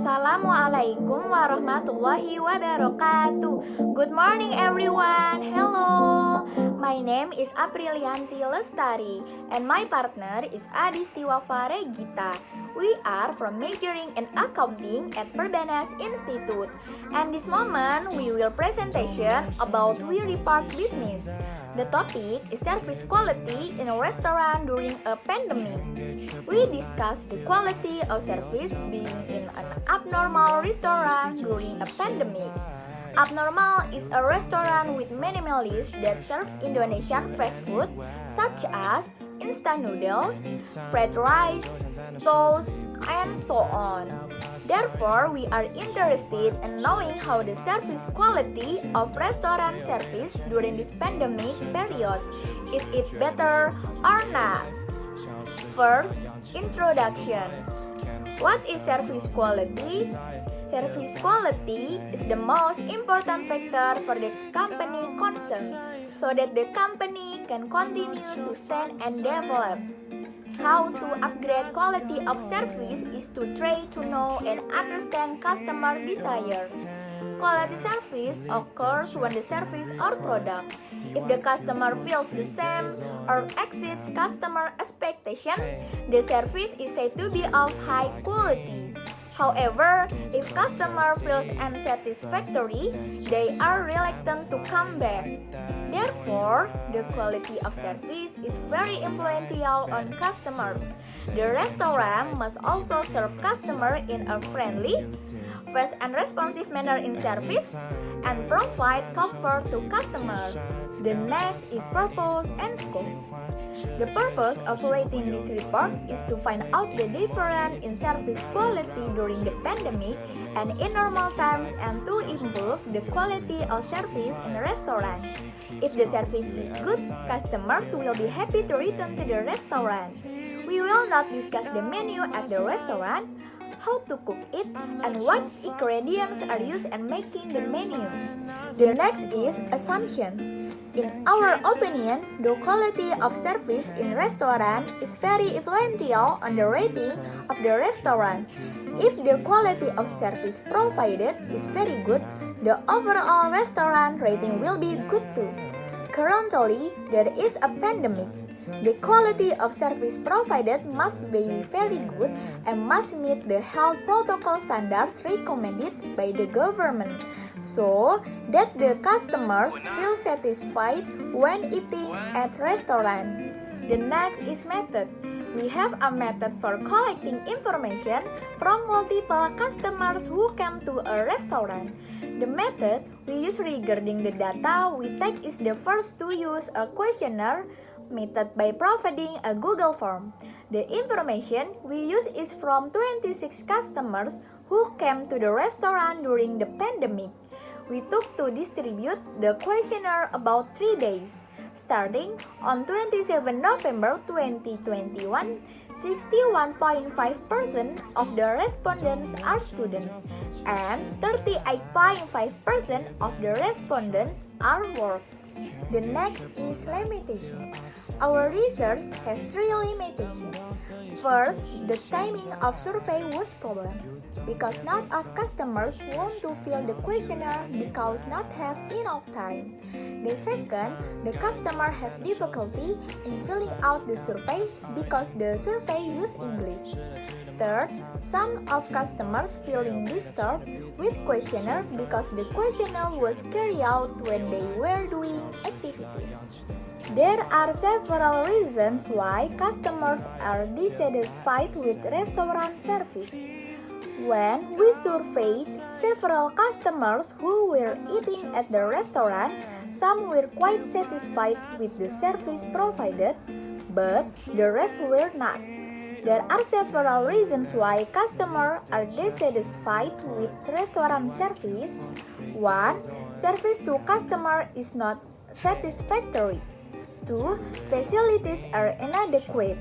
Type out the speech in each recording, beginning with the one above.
Assalamualaikum warahmatullahi wabarakatuh. Good morning everyone. Hello. My name is Aprilianti Lestari and my partner is Adistiwafa Regita. We are from majoring in accounting at Perbanas Institute. And this moment we will presentation about We Report business. The topic is service quality in a restaurant during a pandemic. We discuss the quality of service being in an abnormal restaurant during a pandemic. Abnormal is a restaurant with minimalists that serve Indonesian fast food such as instant noodles, fried rice, toast, and so on. Therefore, we are interested in knowing how the service quality of restaurant service during this pandemic period. Is it better or not? First, introduction. What is service quality? Service quality is the most important factor for the company concerned, so that the company can continue to stand and develop. How to upgrade quality of service is to try to know and understand customer desires. Quality service occurs when the service or product, if the customer feels the same or exceeds customer expectation, the service is said to be of high quality. However, if customer feels unsatisfactory, they are reluctant to come back. Therefore, the quality of service is very influential on customers. The restaurant must also serve customer in a friendly, fast and responsive manner in service, and provide comfort to customers. The next is purpose and scope. The purpose of writing this report is to find out the difference in service quality during the pandemic and in normal times and to improve the quality of service in a restaurant. If the service is good, customers will be happy to return to the restaurant. We will not discuss the menu at the restaurant, how to cook it, and what ingredients are used in making the menu. The next is assumption. In our opinion, the quality of service in restaurant is very influential on the rating of the restaurant. If the quality of service provided is very good, the overall restaurant rating will be good too. Currently, there is a pandemic. The quality of service provided must be very good and must meet the health protocol standards recommended by the government, so that the customers feel satisfied when eating at restaurant. The next is method. We have a method for collecting information from multiple customers who came to a restaurant. The method we use regarding the data we take is the first to use a questionnaire method by providing a Google form. The information we use is from 26 customers who came to the restaurant during the pandemic. We took to distribute the questionnaire about 3 days. Starting on 27 November 2021, 61.5% of the respondents are students and 38.5% of the respondents are work. The next is limitation. Our research has 3 limitations. First, the timing of survey was problem because not of customers want to fill the questionnaire because not have enough time. The second, the customer have difficulty in filling out the survey because the survey use English. Third, some of customers feeling disturbed with questionnaire because the questionnaire was carried out when they were doing activities. There are several reasons why customers are dissatisfied with restaurant service. When we surveyed several customers who were eating at the restaurant, some were quite satisfied with the service provided, but the rest were not. There are several reasons why customers are dissatisfied with restaurant service. 1. Service to customer is not satisfactory. 2. Facilities are inadequate.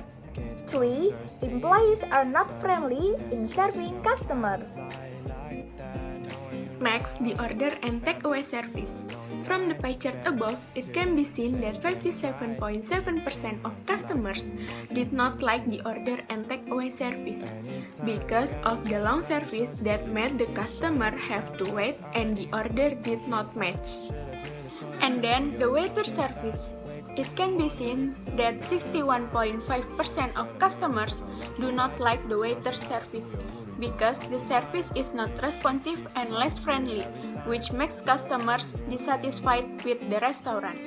3. Employees are not friendly in serving customers. Next, the order and takeaway service. From the pie chart above, it can be seen that 57.7% of customers did not like the order and takeaway service because of the long service that made the customer have to wait and the order did not match. And then the waiter service. It can be seen that 61.5% of customers do not like the waiter service because the service is not responsive and less friendly, which makes customers dissatisfied with the restaurant.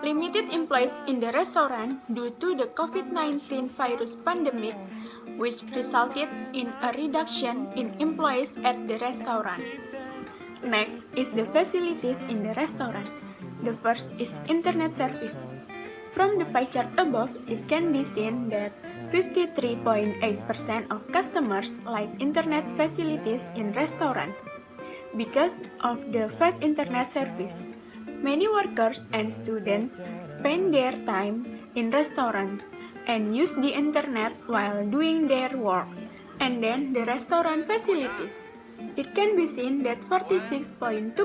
Limited employees in the restaurant due to the COVID-19 virus pandemic, which resulted in a reduction in employees at the restaurant. Next is the facilities in the restaurant. The first is internet service. From the pie chart above, it can be seen that 53.8% of customers like internet facilities in restaurant. Because of the fast internet service, many workers and students spend their time in restaurants and use the internet while doing their work. And then the restaurant facilities. It can be seen that 46.2%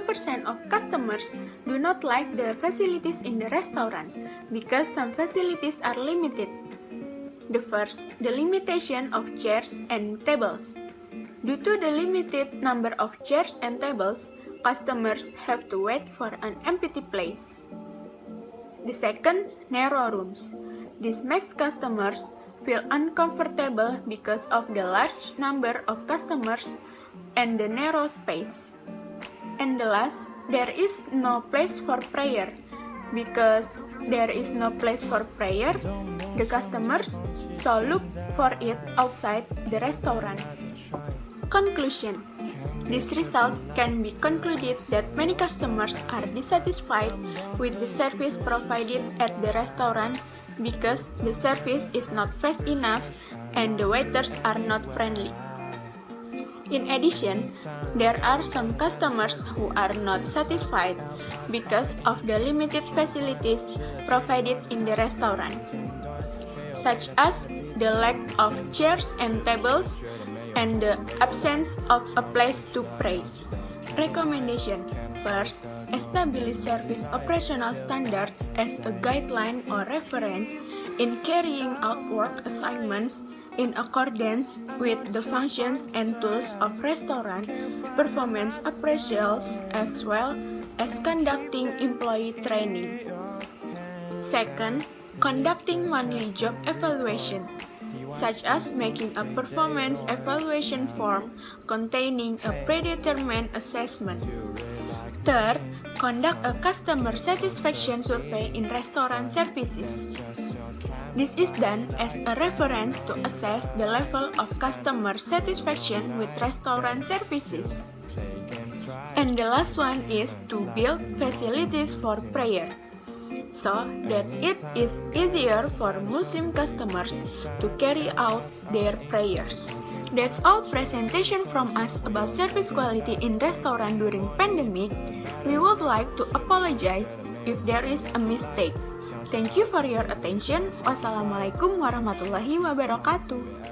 of customers do not like the facilities in the restaurant because some facilities are limited. The first, the limitation of chairs and tables. Due to the limited number of chairs and tables, customers have to wait for an empty place. The second, narrow rooms. This makes customers feel uncomfortable because of the large number of customers and the narrow space. And the last, there is no place for prayer. Because there is no place for prayer, the customers so look for it outside the restaurant. Conclusion. This result can be concluded that many customers are dissatisfied with the service provided at the restaurant because the service is not fast enough and the waiters are not friendly. In addition, there are some customers who are not satisfied because of the limited facilities provided in the restaurant, such as the lack of chairs and tables and the absence of a place to pray. Recommendation. First, establish service operational standards as a guideline or reference in carrying out work assignments in accordance with the functions and tools of restaurant performance appraisals as well as conducting employee training. Second, conducting monthly job evaluation, such as making a performance evaluation form containing a predetermined assessment. Third, conduct a customer satisfaction survey in restaurant services. This is done as a reference to assess the level of customer satisfaction with restaurant services. And the last one is to build facilities for prayer, so that it is easier for Muslim customers to carry out their prayers. That's all presentation from us about service quality in restaurant during pandemic. We would like to apologize if there is a mistake. Thank you for your attention. Wassalamualaikum warahmatullahi wabarakatuh.